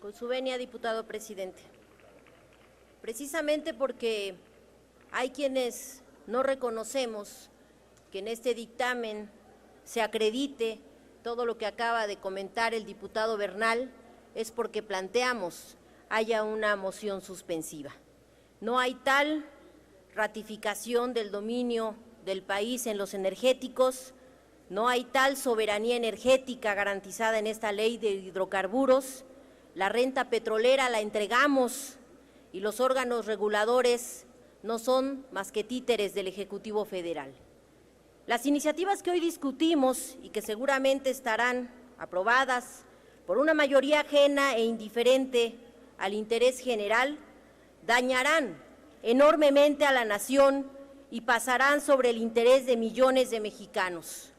Con su venia, diputado presidente. Precisamente porque hay quienes no reconocemos que en este dictamen se acredite todo lo que acaba de comentar el diputado Bernal, es porque planteamos haya una moción suspensiva. No hay tal ratificación del dominio del país en los energéticos, no hay tal soberanía energética garantizada en esta ley de hidrocarburos. La renta petrolera la entregamos y los órganos reguladores no son más que títeres del Ejecutivo Federal. Las iniciativas que hoy discutimos y que seguramente estarán aprobadas por una mayoría ajena e indiferente al interés general, dañarán enormemente a la nación y pasarán sobre el interés de millones de mexicanos,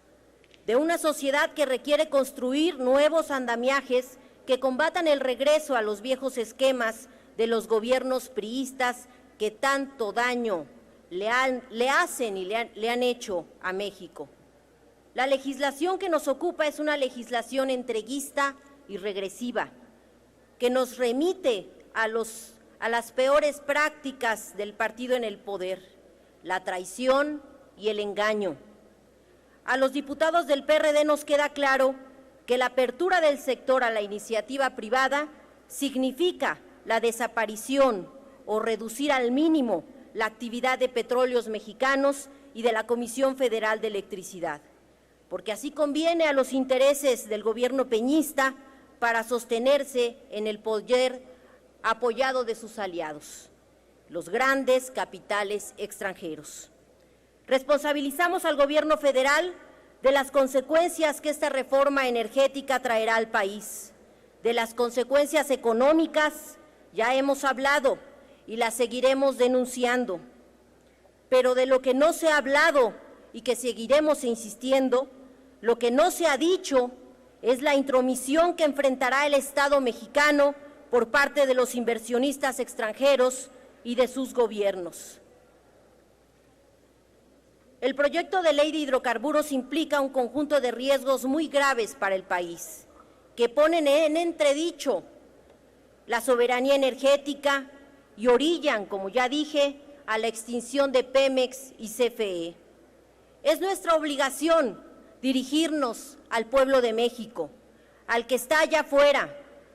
de una sociedad que requiere construir nuevos andamiajes que combatan el regreso a los viejos esquemas de los gobiernos priistas que tanto daño le hacen y le han hecho a México. La legislación que nos ocupa es una legislación entreguista y regresiva, que nos remite a las peores prácticas del partido en el poder, la traición y el engaño. A los diputados del PRD nos queda claro que la apertura del sector a la iniciativa privada significa la desaparición o reducir al mínimo la actividad de Petróleos Mexicanos y de la Comisión Federal de Electricidad, porque así conviene a los intereses del gobierno peñista para sostenerse en el poder apoyado de sus aliados, los grandes capitales extranjeros. Responsabilizamos al gobierno federal de las consecuencias que esta reforma energética traerá al país, de las consecuencias económicas ya hemos hablado y las seguiremos denunciando, pero de lo que no se ha hablado y que seguiremos insistiendo, lo que no se ha dicho es la intromisión que enfrentará el Estado mexicano por parte de los inversionistas extranjeros y de sus gobiernos. El proyecto de ley de hidrocarburos implica un conjunto de riesgos muy graves para el país, que ponen en entredicho la soberanía energética y orillan, como ya dije, a la extinción de Pemex y CFE. Es nuestra obligación dirigirnos al pueblo de México, al que está allá afuera,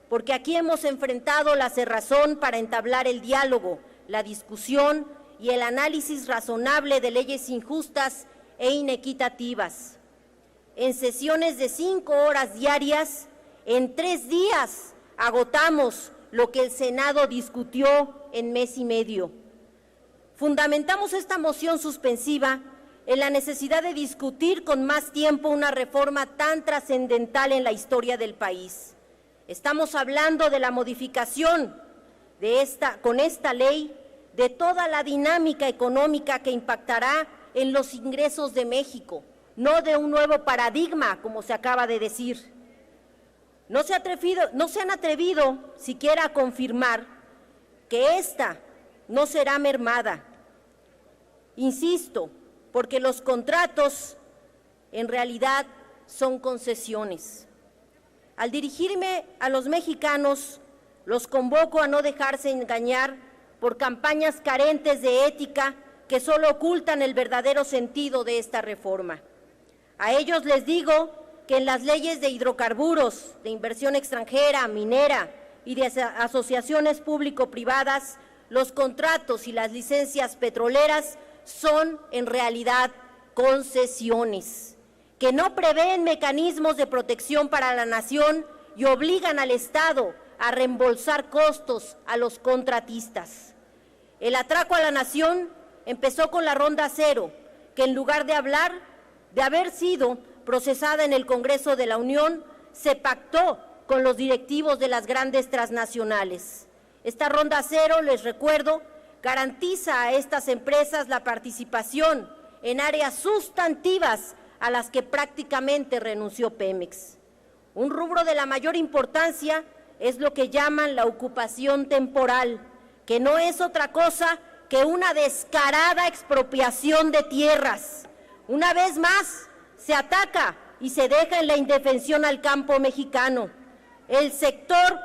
porque aquí hemos enfrentado la cerrazón para entablar el diálogo, la discusión y el análisis razonable de leyes injustas e inequitativas. En sesiones de 5 horas diarias, en 3 días agotamos lo que el Senado discutió en mes y medio. Fundamentamos esta moción suspensiva en la necesidad de discutir con más tiempo una reforma tan trascendental en la historia del país. Estamos hablando de la modificación con esta ley de toda la dinámica económica que impactará en los ingresos de México, no de un nuevo paradigma, como se acaba de decir. No se han atrevido siquiera a confirmar que esta no será mermada. Insisto, porque los contratos en realidad son concesiones. Al dirigirme a los mexicanos, los convoco a no dejarse engañar por campañas carentes de ética que solo ocultan el verdadero sentido de esta reforma. A ellos les digo que en las leyes de hidrocarburos, de inversión extranjera, minera y de asociaciones público-privadas, los contratos y las licencias petroleras son en realidad concesiones, que no prevén mecanismos de protección para la nación y obligan al Estado a reembolsar costos a los contratistas. El atraco a la nación empezó con la Ronda Cero, que en lugar de haber sido procesada en el Congreso de la Unión, se pactó con los directivos de las grandes transnacionales. Esta Ronda Cero, les recuerdo, garantiza a estas empresas la participación en áreas sustantivas a las que prácticamente renunció Pemex. Un rubro de la mayor importancia es lo que llaman la ocupación temporal, que no es otra cosa que una descarada expropiación de tierras. Una vez más, se ataca y se deja en la indefensión al campo mexicano. El sector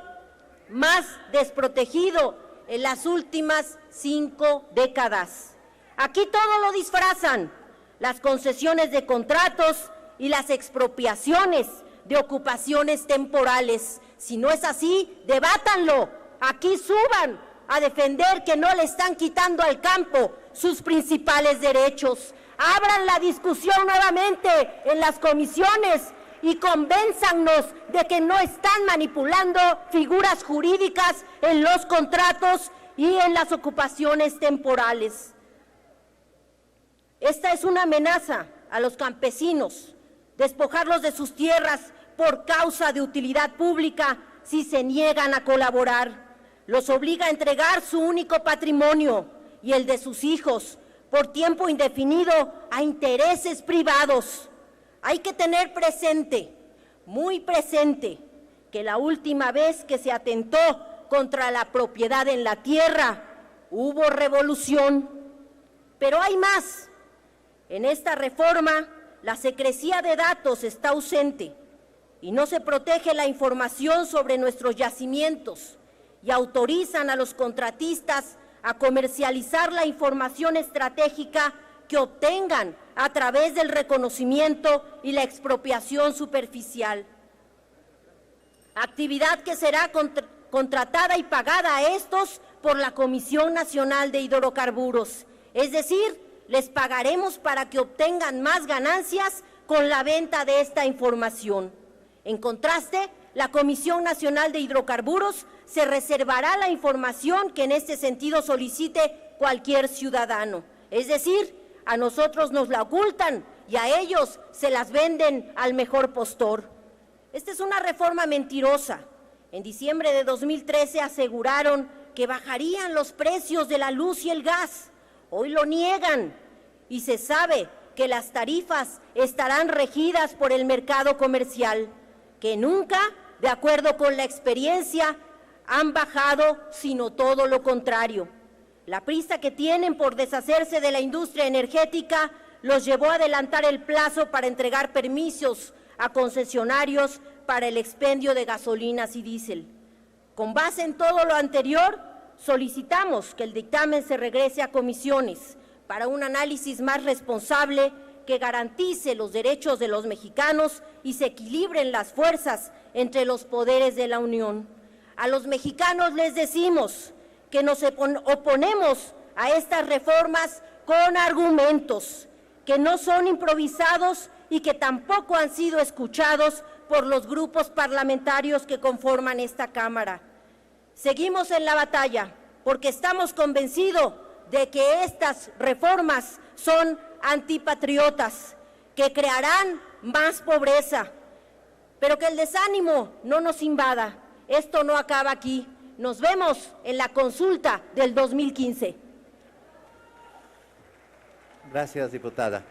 más desprotegido en las últimas 5 décadas. Aquí todo lo disfrazan, las concesiones de contratos y las expropiaciones de ocupaciones temporales. Si no es así, debátanlo. Aquí suban a defender que no le están quitando al campo sus principales derechos. Abran la discusión nuevamente en las comisiones y convénzanos de que no están manipulando figuras jurídicas en los contratos y en las ocupaciones temporales. Esta es una amenaza a los campesinos, despojarlos de sus tierras por causa de utilidad pública si se niegan a colaborar. Los obliga a entregar su único patrimonio y el de sus hijos por tiempo indefinido a intereses privados. Hay que tener presente, muy presente, que la última vez que se atentó contra la propiedad en la tierra hubo revolución. Pero hay más. En esta reforma, la secrecía de datos está ausente y no se protege la información sobre nuestros yacimientos y autorizan a los contratistas a comercializar la información estratégica que obtengan a través del reconocimiento y la expropiación superficial. Actividad que será contratada y pagada a estos por la Comisión Nacional de Hidrocarburos, es decir, les pagaremos para que obtengan más ganancias con la venta de esta información. En contraste, la Comisión Nacional de Hidrocarburos se reservará la información que en este sentido solicite cualquier ciudadano. Es decir, a nosotros nos la ocultan y a ellos se las venden al mejor postor. Esta es una reforma mentirosa. En diciembre de 2013 aseguraron que bajarían los precios de la luz y el gas. Hoy lo niegan y se sabe que las tarifas estarán regidas por el mercado comercial, que nunca, de acuerdo con la experiencia, han bajado, sino todo lo contrario. La prisa que tienen por deshacerse de la industria energética los llevó a adelantar el plazo para entregar permisos a concesionarios para el expendio de gasolinas y diésel. Con base en todo lo anterior, solicitamos que el dictamen se regrese a comisiones para un análisis más responsable que garantice los derechos de los mexicanos y se equilibren las fuerzas entre los poderes de la Unión. A los mexicanos les decimos que nos oponemos a estas reformas con argumentos, que no son improvisados y que tampoco han sido escuchados por los grupos parlamentarios que conforman esta Cámara. Seguimos en la batalla porque estamos convencidos de que estas reformas son antipatriotas, que crearán más pobreza, pero que el desánimo no nos invada. Esto no acaba aquí. Nos vemos en la consulta del 2015. Gracias, diputada.